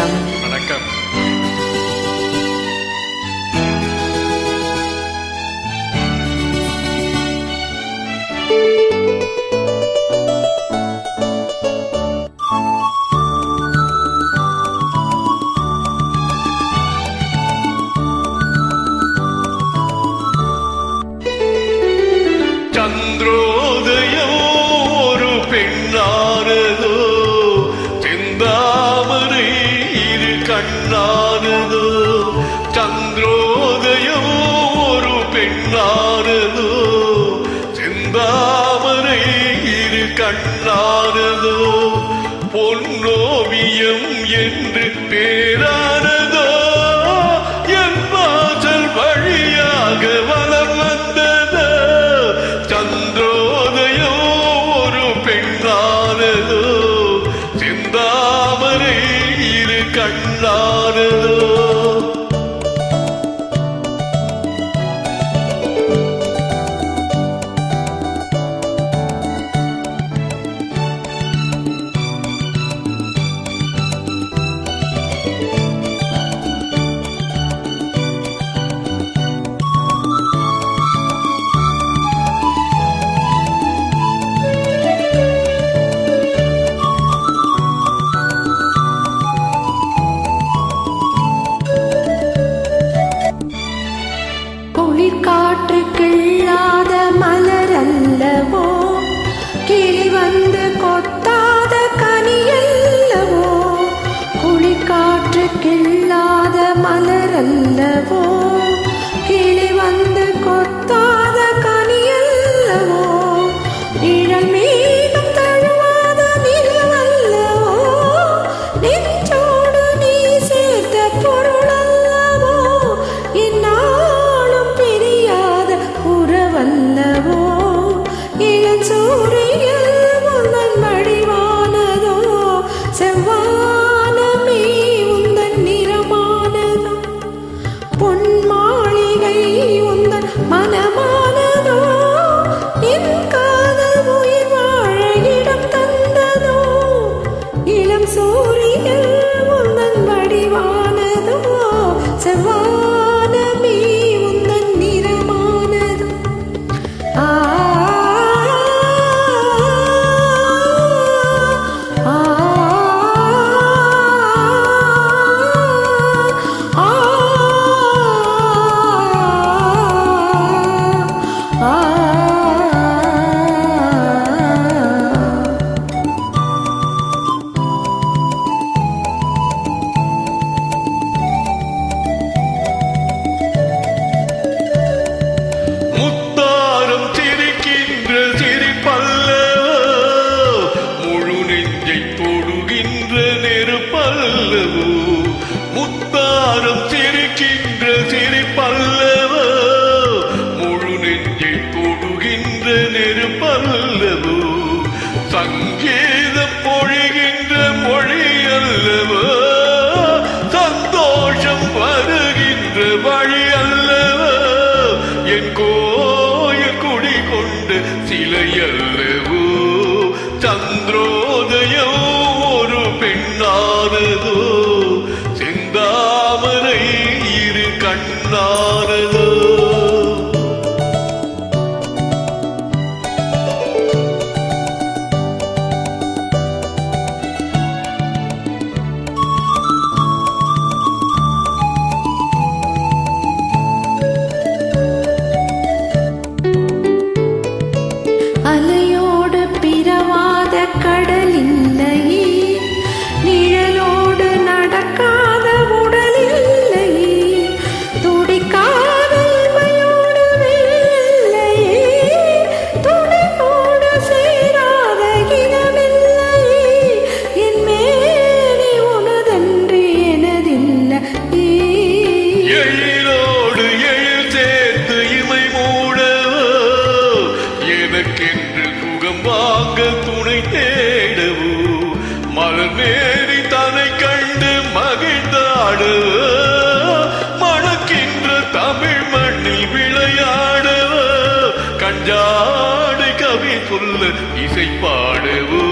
வணக்கம். வணக்கம். சந்திரோதயம் ஒரு பெண்ணானதோ, செந்தாமரை இரு கண்ணானதோ. சந்திரோதயம் ஒரு பெண்ணானதோ, செந்தாமரை இரு கண்ணானதோ. பொன்னோவியம் என்று பேரானதோ, என் வாசல் வழியாக வலம் வந்ததோ. சந்திரோதயம் ஒரு பெண்ணானதோ, செந்தாமரை இரு கண்ணானதோ. காற்று கிள்ளாத மலர் அல்லவோ, கிளி வந்து கொத்தாத கனி அல்லவோ. குளிர்காற்று கிள்ளாத மலர் அல்லவோ, கிளி வந்து கொத்தாத கனி அல்லவோ. நிழல் மேகம் தழுவாத நிலவல்லவோ, நெஞ்சோடு நீ சேர்த்த பொருள் அல்லவோ. உறவல்லவோ, இளஞ்சூரியல் உந்தன் வடிவானதோ, செவ்வானமே உந்தன் நிறமானதோ. பொன் மாளிகை உந்தன் மனமானதோ, என் காதல் உயிர் வாழ இடம் தந்ததோ. இளம் சூரியல் உந்தன் வடிவானதோ, செவ்வானமே உந்தன் நிறமானதோ. முத்தாரம் சிரிக்கின்ற சிரிப்பல்லவோ, முழு நெஞ்சை தொடுகின்ற நெருப்பல்லவோ. சங்கீதம் பொழிகின்ற மொழி அல்லவோ, சந்தோஷம் வருகின்ற வழி அல்லவோ. என் கோயில் குடி கொண்ட சிலை அல்லவோ. சந்திரோதயம் ஒரு பெண்ணானதோ, செந்தாமரை இரு கண்ணானதோ. அலையோடு பிறவாத கடல் இல்லையே, நிழலோடு நடக்காத உடல் இல்லையே. துடிக்காத இமையோடு வெள்ளையே, துணையோடு சேராத இனமில்லையே. என் மேலே உனதன்றி எனதில்லையே. எழிலோடு எழில் சேர்த்து இமை மூடவோ, எனக்கென்று சுகம் வாங்க துணை தேடவோ. மலர் மேரி தன்னை கண்டு மகிழ்ந்தாடவோ, மணக்கின்ற தமிழ் மண்ணில் விளையாடவோ. கஞ்சாடு கவி சொல்ல இசை பாடவோ.